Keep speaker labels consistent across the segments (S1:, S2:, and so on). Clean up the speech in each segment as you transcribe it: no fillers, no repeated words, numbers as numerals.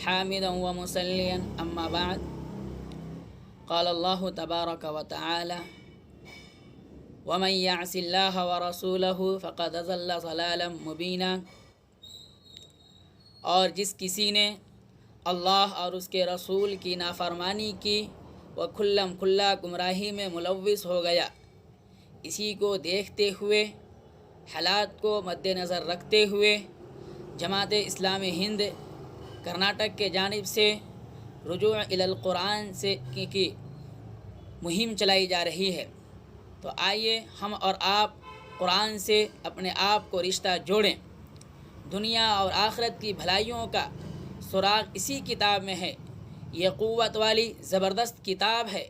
S1: حامدا ومصليا أما بعد قال الله تبارك وتعالى ومن يعص الله ورسوله فقد ضل ضلالا مبينا، اور جس کسی نے اللہ اور اس کے رسول کی نافرمانی کی وہ کھلم کھلا گمراہی میں ملوث ہو گیا۔ اسی کو دیکھتے ہوئے، حالات کو مد نظر رکھتے ہوئے جماعت اسلامی ہند کرناٹک کے جانب سے رجوع الی القرآن سے کی مہم چلائی جا رہی ہے۔ تو آئیے ہم اور آپ قرآن سے اپنے آپ کو رشتہ جوڑیں۔ دنیا اور آخرت کی بھلائیوں کا سراغ اسی کتاب میں ہے۔ یہ قوت والی زبردست کتاب ہے۔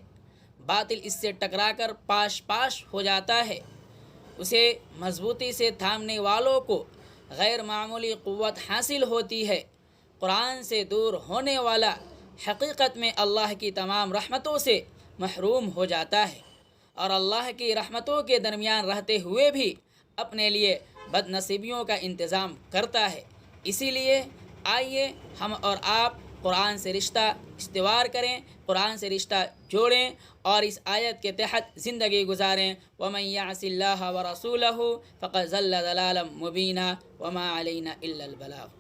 S1: باطل اس سے ٹکرا کر پاش پاش ہو جاتا ہے۔ اسے مضبوطی سے تھامنے والوں کو غیر معمولی قوت حاصل ہوتی ہے۔ قرآن سے دور ہونے والا حقیقت میں اللہ کی تمام رحمتوں سے محروم ہو جاتا ہے، اور اللہ کی رحمتوں کے درمیان رہتے ہوئے بھی اپنے لیے بد نصیبیوں کا انتظام کرتا ہے۔ اسی لیے آئیے ہم اور آپ قرآن سے رشتہ استوار کریں، قرآن سے رشتہ جوڑیں اور اس آیت کے تحت زندگی گزاریں۔ وَمَن يَعْصِ اللَّهَ وَرَسُولَهُ فَقَدْ ضَلَّ ضَلَالًا مُبِينًا وَمَا عَلَيْنَا إِلَّا الْبَلَاغُ۔